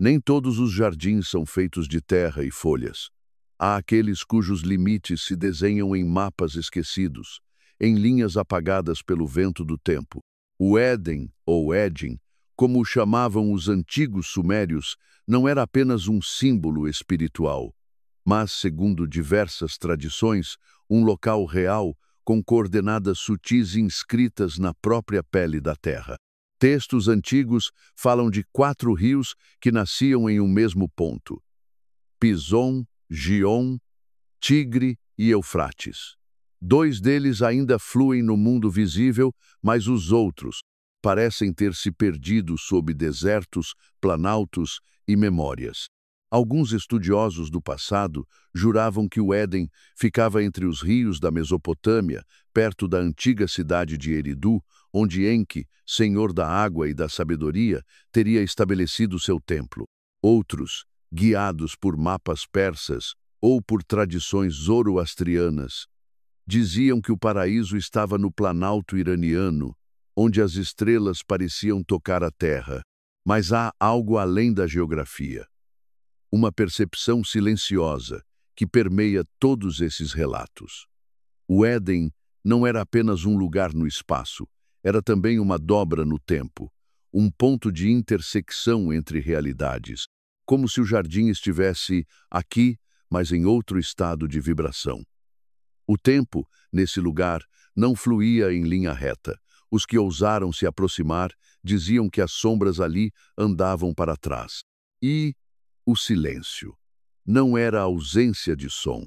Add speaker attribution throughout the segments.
Speaker 1: Nem todos os jardins são feitos de terra e folhas. Há aqueles cujos limites se desenham em mapas esquecidos, em linhas apagadas pelo vento do tempo. O Éden, ou Éden, como o chamavam os antigos sumérios, não era apenas um símbolo espiritual, mas, segundo diversas tradições, um local real com coordenadas sutis inscritas na própria pele da terra. Textos antigos falam de 4 rios que nasciam em um mesmo ponto: Pison, Gion, Tigre e Eufrates. 2 deles ainda fluem no mundo visível, mas os outros parecem ter se perdido sob desertos, planaltos e memórias. Alguns estudiosos do passado juravam que o Éden ficava entre os rios da Mesopotâmia, perto da antiga cidade de Eridu, onde Enki, senhor da água e da sabedoria, teria estabelecido seu templo. Outros, guiados por mapas persas ou por tradições zoroastrianas, diziam que o paraíso estava no planalto iraniano, onde as estrelas pareciam tocar a terra. Mas há algo além da geografia. Uma percepção silenciosa que permeia todos esses relatos. O Éden não era apenas um lugar no espaço, era também uma dobra no tempo, um ponto de intersecção entre realidades, como se o jardim estivesse aqui, mas em outro estado de vibração. O tempo, nesse lugar, não fluía em linha reta. Os que ousaram se aproximar diziam que as sombras ali andavam para trás. E o silêncio não era ausência de som,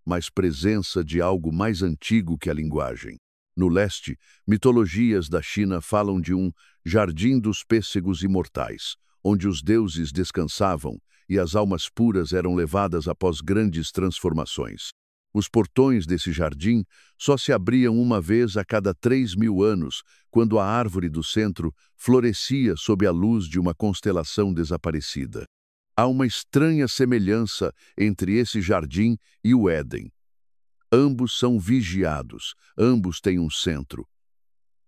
Speaker 1: mas presença de algo mais antigo que a linguagem. No leste, mitologias da China falam de um jardim dos pêssegos imortais, onde os deuses descansavam e as almas puras eram levadas após grandes transformações. Os portões desse jardim só se abriam uma vez a cada 3.000 anos, quando a árvore do centro florescia sob a luz de uma constelação desaparecida. Há uma estranha semelhança entre esse jardim e o Éden. Ambos são vigiados, ambos têm um centro.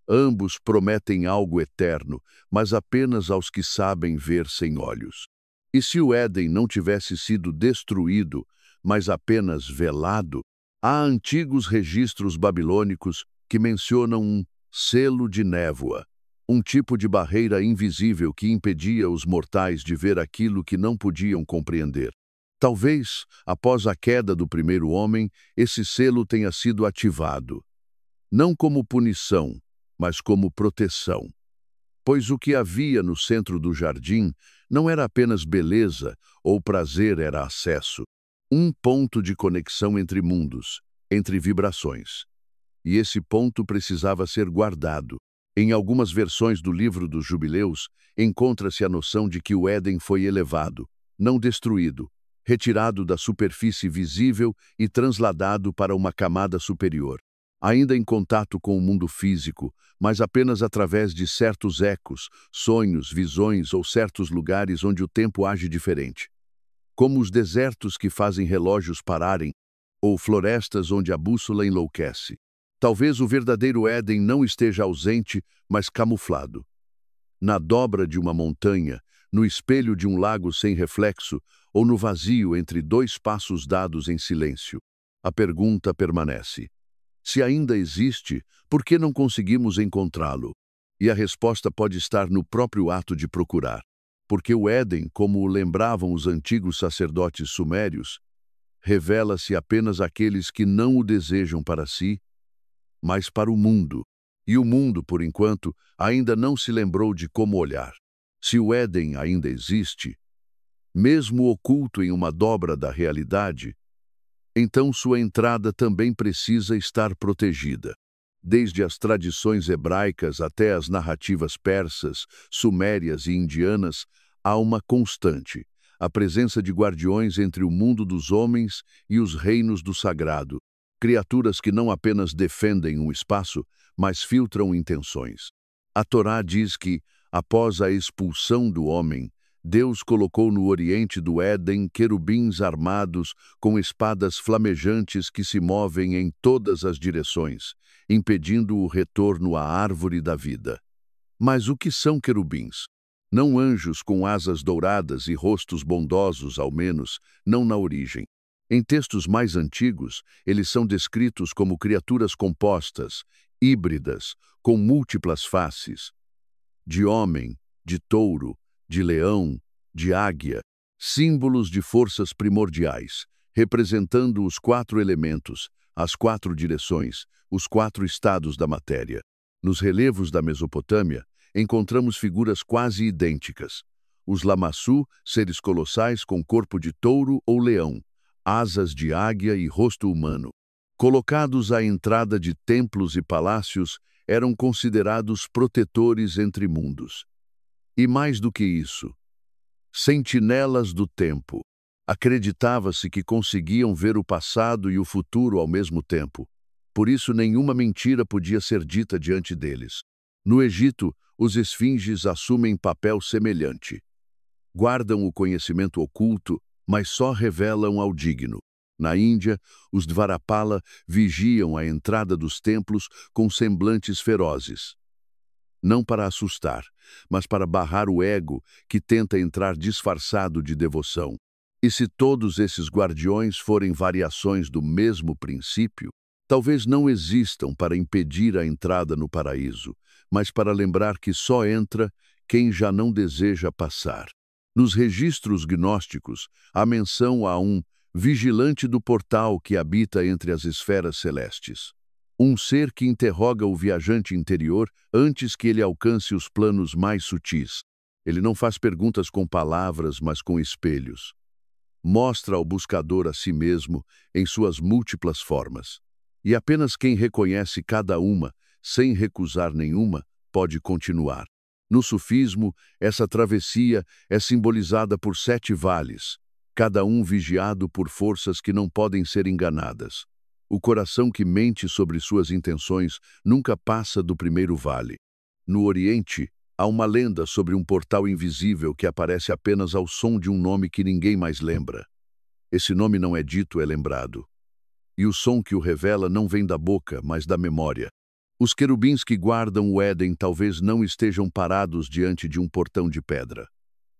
Speaker 1: Ambos prometem algo eterno, mas apenas aos que sabem ver sem olhos. E se o Éden não tivesse sido destruído, mas apenas velado, há antigos registros babilônicos que mencionam um selo de névoa, um tipo de barreira invisível que impedia os mortais de ver aquilo que não podiam compreender. Talvez, após a queda do primeiro homem, esse selo tenha sido ativado, não como punição, mas como proteção. Pois o que havia no centro do jardim não era apenas beleza ou prazer, era acesso. Um ponto de conexão entre mundos, entre vibrações. E esse ponto precisava ser guardado. Em algumas versões do livro dos Jubileus, encontra-se a noção de que o Éden foi elevado, não destruído, retirado da superfície visível e transladado para uma camada superior. Ainda em contato com o mundo físico, mas apenas através de certos ecos, sonhos, visões ou certos lugares onde o tempo age diferente. Como os desertos que fazem relógios pararem, ou florestas onde a bússola enlouquece. Talvez o verdadeiro Éden não esteja ausente, mas camuflado. Na dobra de uma montanha, no espelho de um lago sem reflexo, ou no vazio entre 2 passos dados em silêncio. A pergunta permanece: se ainda existe, por que não conseguimos encontrá-lo? E a resposta pode estar no próprio ato de procurar. Porque o Éden, como o lembravam os antigos sacerdotes sumérios, revela-se apenas àqueles que não o desejam para si, mas para o mundo. E o mundo, por enquanto, ainda não se lembrou de como olhar. Se o Éden ainda existe, mesmo oculto em uma dobra da realidade, então sua entrada também precisa estar protegida. Desde as tradições hebraicas até as narrativas persas, sumérias e indianas, há uma constante: a presença de guardiões entre o mundo dos homens e os reinos do sagrado, criaturas que não apenas defendem um espaço, mas filtram intenções. A Torá diz que, após a expulsão do homem, Deus colocou no oriente do Éden querubins armados com espadas flamejantes que se movem em todas as direções, impedindo o retorno à árvore da vida. Mas o que são querubins? Não anjos com asas douradas e rostos bondosos, ao menos, não na origem. Em textos mais antigos, eles são descritos como criaturas compostas, híbridas, com múltiplas faces, de homem, de touro, de leão, de águia, símbolos de forças primordiais, representando os 4 elementos, as 4 direções, os 4 estados da matéria. Nos relevos da Mesopotâmia, encontramos figuras quase idênticas. Os lamassu, seres colossais com corpo de touro ou leão, asas de águia e rosto humano. Colocados à entrada de templos e palácios, eram considerados protetores entre mundos. E mais do que isso, sentinelas do tempo. Acreditava-se que conseguiam ver o passado e o futuro ao mesmo tempo. Por isso, nenhuma mentira podia ser dita diante deles. No Egito, os esfinges assumem papel semelhante. Guardam o conhecimento oculto, mas só revelam ao digno. Na Índia, os Dvarapala vigiam a entrada dos templos com semblantes ferozes. Não para assustar, mas para barrar o ego que tenta entrar disfarçado de devoção. E se todos esses guardiões forem variações do mesmo princípio, talvez não existam para impedir a entrada no paraíso, mas para lembrar que só entra quem já não deseja passar. Nos registros gnósticos, há menção a um vigilante do portal que habita entre as esferas celestes. Um ser que interroga o viajante interior antes que ele alcance os planos mais sutis. Ele não faz perguntas com palavras, mas com espelhos. Mostra ao buscador a si mesmo em suas múltiplas formas. E apenas quem reconhece cada uma, sem recusar nenhuma, pode continuar. No sufismo, essa travessia é simbolizada por 7 vales, cada um vigiado por forças que não podem ser enganadas. O coração que mente sobre suas intenções nunca passa do primeiro vale. No Oriente, há uma lenda sobre um portal invisível que aparece apenas ao som de um nome que ninguém mais lembra. Esse nome não é dito, é lembrado. E o som que o revela não vem da boca, mas da memória. Os querubins que guardam o Éden talvez não estejam parados diante de um portão de pedra.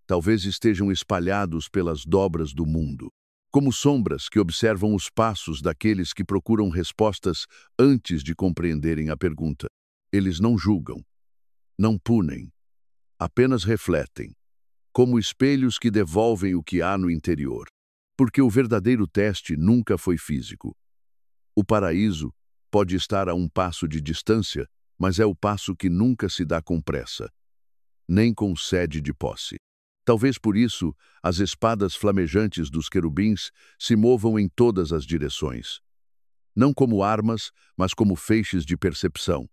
Speaker 1: Talvez estejam espalhados pelas dobras do mundo, como sombras que observam os passos daqueles que procuram respostas antes de compreenderem a pergunta. Eles não julgam, não punem, apenas refletem, como espelhos que devolvem o que há no interior. Porque o verdadeiro teste nunca foi físico. O paraíso pode estar a um passo de distância, mas é o passo que nunca se dá com pressa, nem com sede de posse. Talvez por isso as espadas flamejantes dos querubins se movam em todas as direções. Não como armas, mas como feixes de percepção.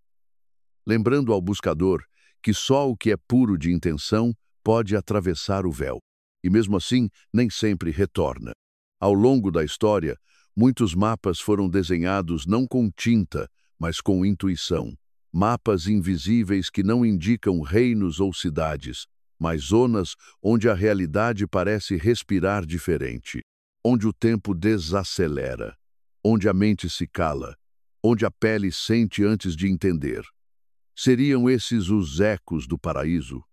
Speaker 1: Lembrando ao buscador que só o que é puro de intenção pode atravessar o véu. E mesmo assim, nem sempre retorna. Ao longo da história, muitos mapas foram desenhados não com tinta, mas com intuição. Mapas invisíveis que não indicam reinos ou cidades, mas zonas onde a realidade parece respirar diferente, onde o tempo desacelera, onde a mente se cala, onde a pele sente antes de entender. Seriam esses os ecos do paraíso?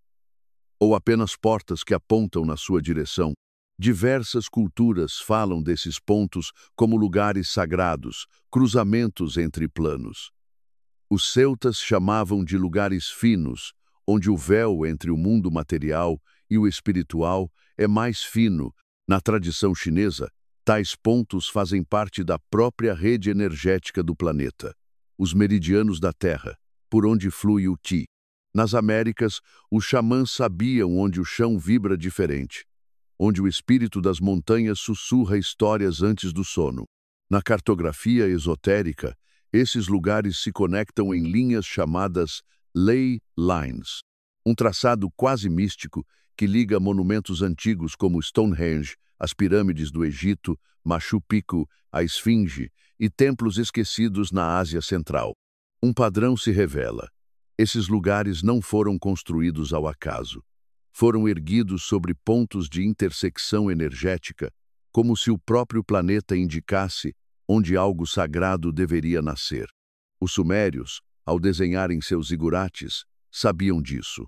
Speaker 1: Ou apenas portas que apontam na sua direção? Diversas culturas falam desses pontos como lugares sagrados, cruzamentos entre planos. Os celtas chamavam de lugares finos, onde o véu entre o mundo material e o espiritual é mais fino. Na tradição chinesa, tais pontos fazem parte da própria rede energética do planeta, os meridianos da Terra, por onde flui o Qi. Nas Américas, os xamãs sabiam onde o chão vibra diferente, onde o espírito das montanhas sussurra histórias antes do sono. Na cartografia esotérica, esses lugares se conectam em linhas chamadas ley lines, um traçado quase místico que liga monumentos antigos como Stonehenge, as pirâmides do Egito, Machu Picchu, a Esfinge e templos esquecidos na Ásia Central. Um padrão se revela. Esses lugares não foram construídos ao acaso. Foram erguidos sobre pontos de intersecção energética, como se o próprio planeta indicasse onde algo sagrado deveria nascer. Os sumérios, ao desenharem seus zigurates, sabiam disso.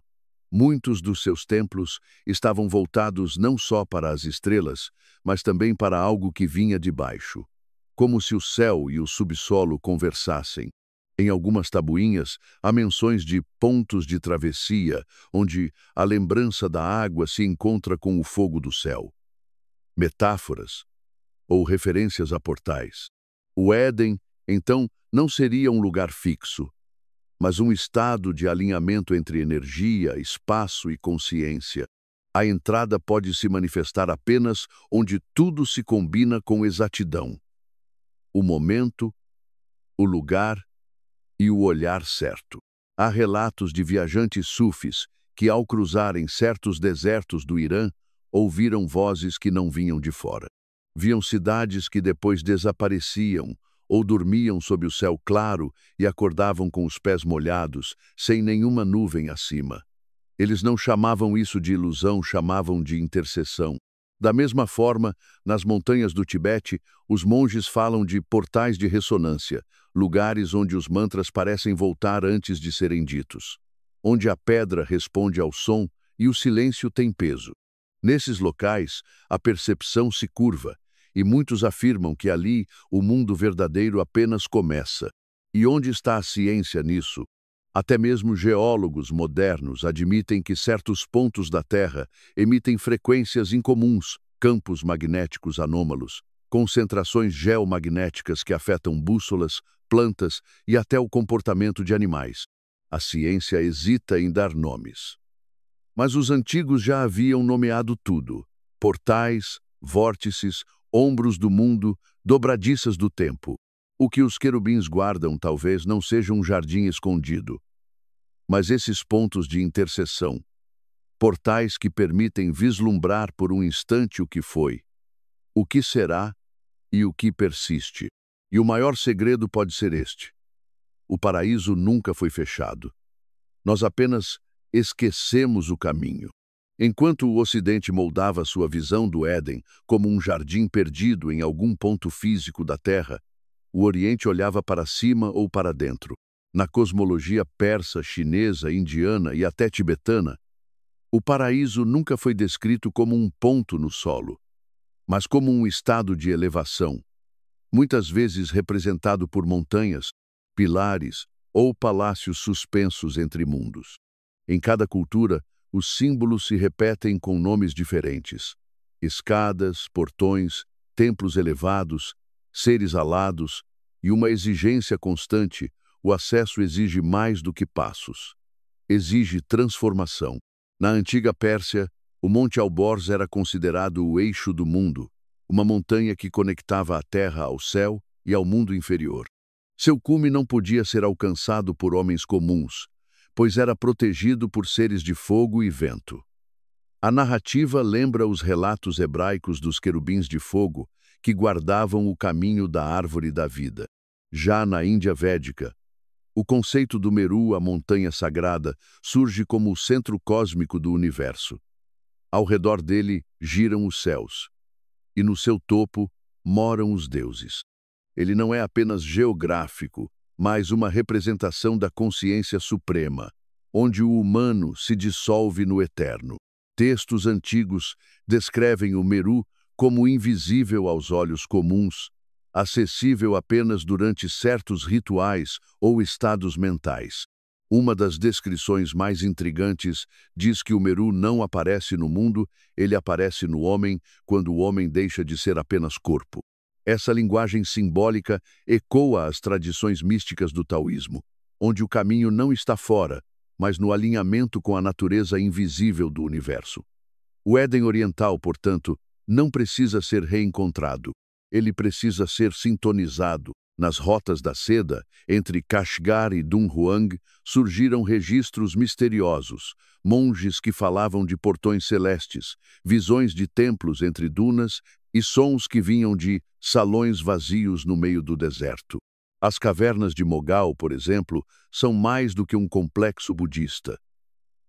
Speaker 1: Muitos dos seus templos estavam voltados não só para as estrelas, mas também para algo que vinha de baixo, como se o céu e o subsolo conversassem. Em algumas tabuinhas, há menções de pontos de travessia, onde a lembrança da água se encontra com o fogo do céu. Metáforas ou referências a portais. O Éden, então, não seria um lugar fixo, mas um estado de alinhamento entre energia, espaço e consciência. A entrada pode se manifestar apenas onde tudo se combina com exatidão. O momento, o lugar e o olhar certo. Há relatos de viajantes sufis que, ao cruzarem certos desertos do Irã, ouviram vozes que não vinham de fora. Viam cidades que depois desapareciam ou dormiam sob o céu claro e acordavam com os pés molhados, sem nenhuma nuvem acima. Eles não chamavam isso de ilusão, chamavam de intercessão. Da mesma forma, nas montanhas do Tibete, os monges falam de portais de ressonância, lugares onde os mantras parecem voltar antes de serem ditos, onde a pedra responde ao som e o silêncio tem peso. Nesses locais, a percepção se curva, e muitos afirmam que ali o mundo verdadeiro apenas começa. E onde está a ciência nisso? Até mesmo geólogos modernos admitem que certos pontos da Terra emitem frequências incomuns, campos magnéticos anômalos, concentrações geomagnéticas que afetam bússolas, plantas e até o comportamento de animais. A ciência hesita em dar nomes. Mas os antigos já haviam nomeado tudo: portais, vórtices, ombros do mundo, dobradiças do tempo. O que os querubins guardam talvez não seja um jardim escondido, mas esses pontos de interseção, portais que permitem vislumbrar por um instante o que foi, o que será e o que persiste. E o maior segredo pode ser este: o paraíso nunca foi fechado. Nós apenas esquecemos o caminho. Enquanto o Ocidente moldava sua visão do Éden como um jardim perdido em algum ponto físico da Terra, o Oriente olhava para cima ou para dentro. Na cosmologia persa, chinesa, indiana e até tibetana, o paraíso nunca foi descrito como um ponto no solo, mas como um estado de elevação, muitas vezes representado por montanhas, pilares ou palácios suspensos entre mundos. Em cada cultura, os símbolos se repetem com nomes diferentes: escadas, portões, templos elevados, seres alados e uma exigência constante. O acesso exige mais do que passos. Exige transformação. Na antiga Pérsia, o Monte Alborz era considerado o eixo do mundo, uma montanha que conectava a terra ao céu e ao mundo inferior. Seu cume não podia ser alcançado por homens comuns, pois era protegido por seres de fogo e vento. A narrativa lembra os relatos hebraicos dos querubins de fogo que guardavam o caminho da árvore da vida. Já na Índia Védica, o conceito do Meru, a montanha sagrada, surge como o centro cósmico do universo. Ao redor dele giram os céus, e no seu topo moram os deuses. Ele não é apenas geográfico, mas uma representação da consciência suprema, onde o humano se dissolve no eterno. Textos antigos descrevem o Meru como invisível aos olhos comuns, acessível apenas durante certos rituais ou estados mentais. Uma das descrições mais intrigantes diz que o Meru não aparece no mundo, ele aparece no homem quando o homem deixa de ser apenas corpo. Essa linguagem simbólica ecoa as tradições místicas do taoísmo, onde o caminho não está fora, mas no alinhamento com a natureza invisível do universo. O Éden oriental, portanto, não precisa ser reencontrado. Ele precisa ser sintonizado. Nas rotas da seda, entre Kashgar e Dunhuang, surgiram registros misteriosos, monges que falavam de portões celestes, visões de templos entre dunas e sons que vinham de salões vazios no meio do deserto. As cavernas de Mogal, por exemplo, são mais do que um complexo budista.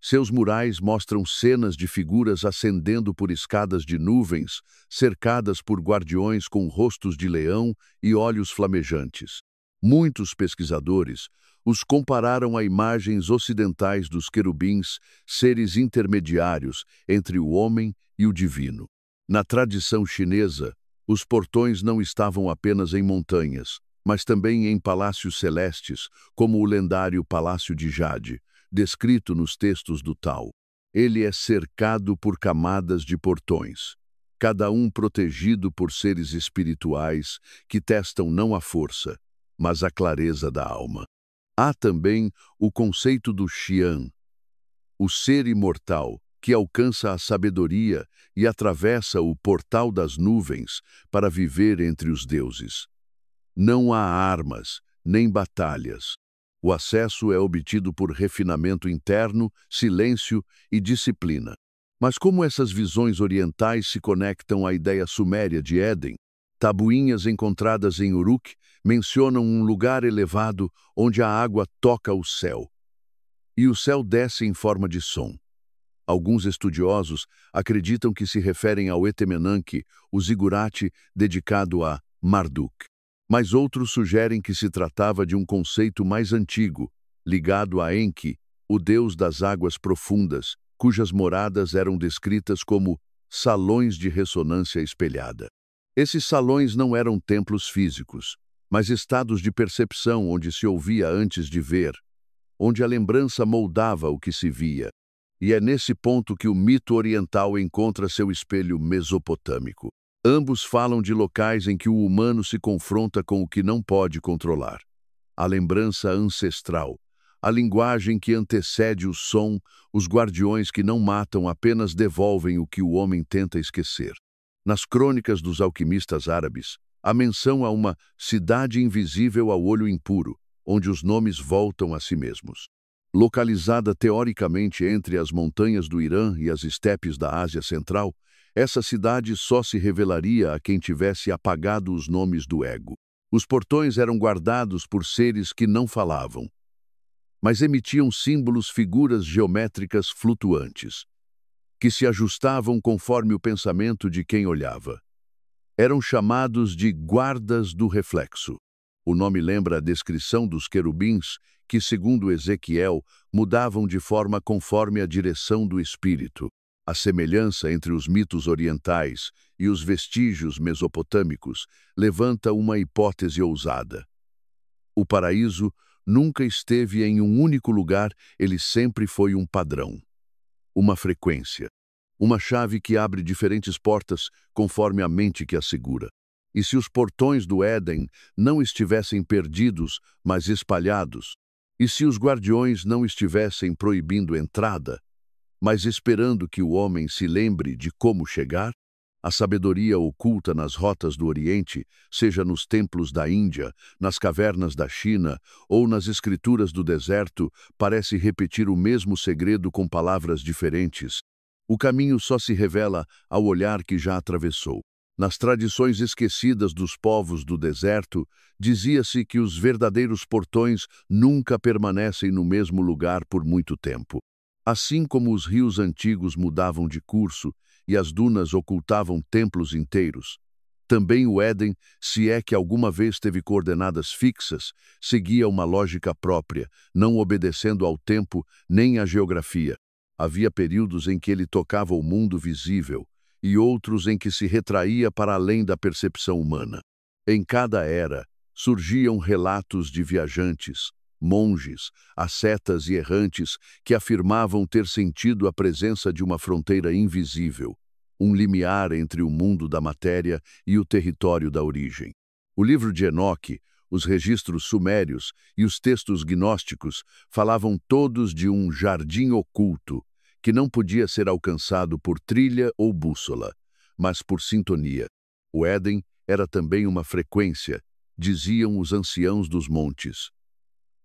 Speaker 1: Seus murais mostram cenas de figuras ascendendo por escadas de nuvens, cercadas por guardiões com rostos de leão e olhos flamejantes. Muitos pesquisadores os compararam a imagens ocidentais dos querubins, seres intermediários entre o homem e o divino. Na tradição chinesa, os portões não estavam apenas em montanhas, mas também em palácios celestes, como o lendário Palácio de Jade, descrito nos textos do Tao. Ele é cercado por camadas de portões, cada um protegido por seres espirituais que testam não a força, mas a clareza da alma. Há também o conceito do Xian, o ser imortal, que alcança a sabedoria e atravessa o portal das nuvens para viver entre os deuses. Não há armas, nem batalhas. O acesso é obtido por refinamento interno, silêncio e disciplina. Mas como essas visões orientais se conectam à ideia suméria de Éden? Tabuinhas encontradas em Uruk mencionam um lugar elevado onde a água toca o céu. E o céu desce em forma de som. Alguns estudiosos acreditam que se referem ao Etemenanque, o zigurate dedicado a Marduk. Mas outros sugerem que se tratava de um conceito mais antigo, ligado a Enki, o deus das águas profundas, cujas moradas eram descritas como salões de ressonância espelhada. Esses salões não eram templos físicos, mas estados de percepção onde se ouvia antes de ver, onde a lembrança moldava o que se via. E é nesse ponto que o mito oriental encontra seu espelho mesopotâmico. Ambos falam de locais em que o humano se confronta com o que não pode controlar. A lembrança ancestral, a linguagem que antecede o som, os guardiões que não matam apenas devolvem o que o homem tenta esquecer. Nas crônicas dos alquimistas árabes, há menção a uma cidade invisível ao olho impuro, onde os nomes voltam a si mesmos. Localizada teoricamente entre as montanhas do Irã e as estepes da Ásia Central, essa cidade só se revelaria a quem tivesse apagado os nomes do ego. Os portões eram guardados por seres que não falavam, mas emitiam símbolos, figuras geométricas flutuantes, que se ajustavam conforme o pensamento de quem olhava. Eram chamados de guardas do reflexo. O nome lembra a descrição dos querubins, que, segundo Ezequiel, mudavam de forma conforme a direção do espírito. A semelhança entre os mitos orientais e os vestígios mesopotâmicos levanta uma hipótese ousada. O paraíso nunca esteve em um único lugar, ele sempre foi um padrão, uma frequência, uma chave que abre diferentes portas conforme a mente que a segura. E se os portões do Éden não estivessem perdidos, mas espalhados, e se os guardiões não estivessem proibindo entrada, mas esperando que o homem se lembre de como chegar, a sabedoria oculta nas rotas do Oriente, seja nos templos da Índia, nas cavernas da China ou nas escrituras do deserto, parece repetir o mesmo segredo com palavras diferentes. O caminho só se revela ao olhar que já atravessou. Nas tradições esquecidas dos povos do deserto, dizia-se que os verdadeiros portões nunca permanecem no mesmo lugar por muito tempo. Assim como os rios antigos mudavam de curso e as dunas ocultavam templos inteiros, também o Éden, se é que alguma vez teve coordenadas fixas, seguia uma lógica própria, não obedecendo ao tempo nem à geografia. Havia períodos em que ele tocava o mundo visível e outros em que se retraía para além da percepção humana. Em cada era, surgiam relatos de viajantes, monges, ascetas e errantes que afirmavam ter sentido a presença de uma fronteira invisível, um limiar entre o mundo da matéria e o território da origem. O livro de Enoque, os registros sumérios e os textos gnósticos falavam todos de um jardim oculto que não podia ser alcançado por trilha ou bússola, mas por sintonia. O Éden era também uma frequência, diziam os anciãos dos montes.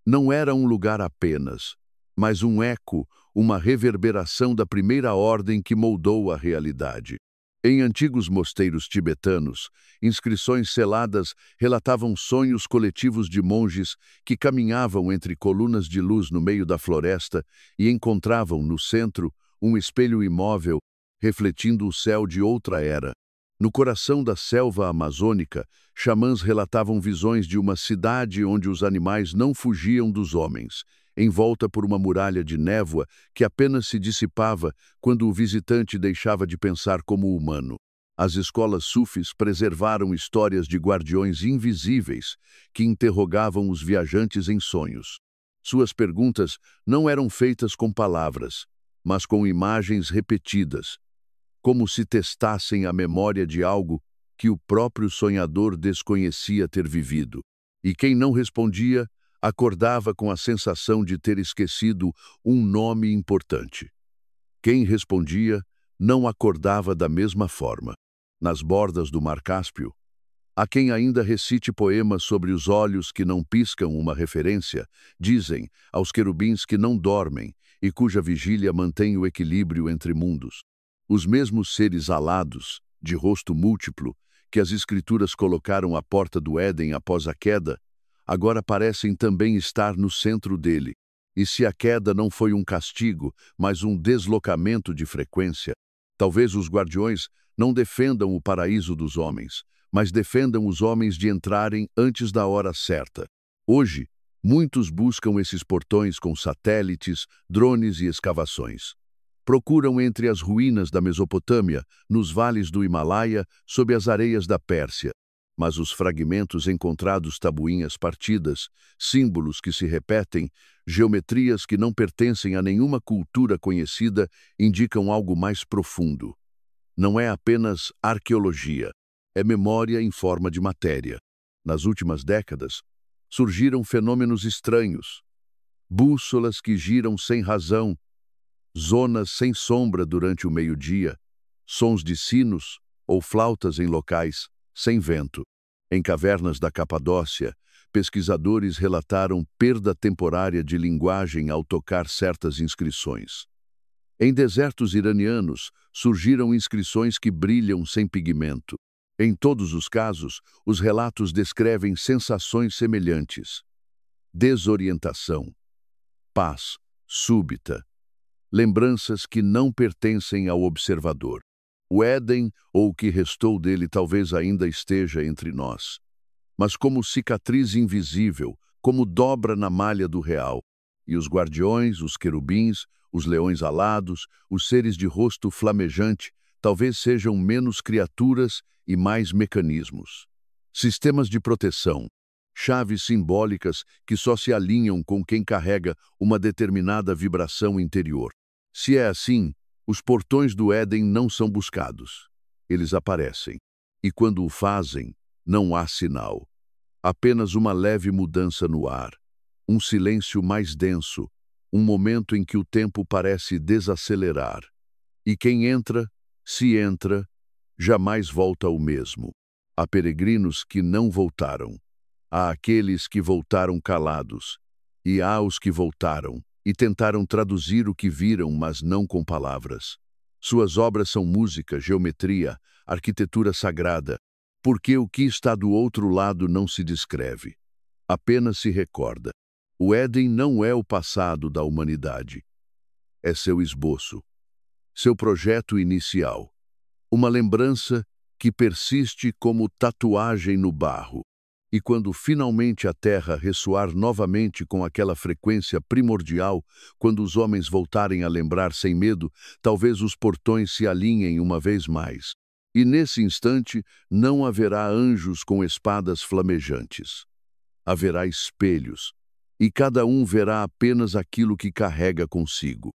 Speaker 1: Não era um lugar apenas, mas um eco, uma reverberação da primeira ordem que moldou a realidade. Em antigos mosteiros tibetanos, inscrições seladas relatavam sonhos coletivos de monges que caminhavam entre colunas de luz no meio da floresta e encontravam no centro um espelho imóvel refletindo o céu de outra era. No coração da selva amazônica, xamãs relatavam visões de uma cidade onde os animais não fugiam dos homens, envolta por uma muralha de névoa que apenas se dissipava quando o visitante deixava de pensar como humano. As escolas sufis preservaram histórias de guardiões invisíveis que interrogavam os viajantes em sonhos. Suas perguntas não eram feitas com palavras, mas com imagens repetidas, como se testassem a memória de algo que o próprio sonhador desconhecia ter vivido. E quem não respondia, acordava com a sensação de ter esquecido um nome importante. Quem respondia não acordava da mesma forma. Nas bordas do Mar Cáspio, há quem ainda recite poemas sobre os olhos que não piscam uma referência, dizem aos querubins que não dormem e cuja vigília mantém o equilíbrio entre mundos. Os mesmos seres alados, de rosto múltiplo, que as escrituras colocaram à porta do Éden após a queda, agora parecem também estar no centro dele. E se a queda não foi um castigo, mas um deslocamento de frequência, talvez os guardiões não defendam o paraíso dos homens, mas defendam os homens de entrarem antes da hora certa. Hoje, muitos buscam esses portões com satélites, drones e escavações. Procuram entre as ruínas da Mesopotâmia, nos vales do Himalaia, sob as areias da Pérsia. Mas os fragmentos encontrados tabuinhas partidas, símbolos que se repetem, geometrias que não pertencem a nenhuma cultura conhecida, indicam algo mais profundo. Não é apenas arqueologia, é memória em forma de matéria. Nas últimas décadas, surgiram fenômenos estranhos. Bússolas que giram sem razão, zonas sem sombra durante o meio-dia, sons de sinos ou flautas em locais sem vento. Em cavernas da Capadócia, pesquisadores relataram perda temporária de linguagem ao tocar certas inscrições. Em desertos iranianos, surgiram inscrições que brilham sem pigmento. Em todos os casos, os relatos descrevem sensações semelhantes: desorientação, paz súbita, lembranças que não pertencem ao observador. O Éden, ou o que restou dele, talvez ainda esteja entre nós. Mas como cicatriz invisível, como dobra na malha do real. E os guardiões, os querubins, os leões alados, os seres de rosto flamejante, talvez sejam menos criaturas e mais mecanismos. Sistemas de proteção, chaves simbólicas que só se alinham com quem carrega uma determinada vibração interior. Se é assim, os portões do Éden não são buscados. Eles aparecem. E quando o fazem, não há sinal. Apenas uma leve mudança no ar. Um silêncio mais denso. Um momento em que o tempo parece desacelerar. E quem entra, se entra, jamais volta o mesmo. Há peregrinos que não voltaram. Há aqueles que voltaram calados. E há os que voltaram e tentaram traduzir o que viram, mas não com palavras. Suas obras são música, geometria, arquitetura sagrada, porque o que está do outro lado não se descreve, apenas se recorda. O Éden não é o passado da humanidade, é seu esboço, seu projeto inicial, uma lembrança que persiste como tatuagem no barro. E quando finalmente a terra ressoar novamente com aquela frequência primordial, quando os homens voltarem a lembrar sem medo, talvez os portões se alinhem uma vez mais. E nesse instante não haverá anjos com espadas flamejantes. Haverá espelhos, e cada um verá apenas aquilo que carrega consigo.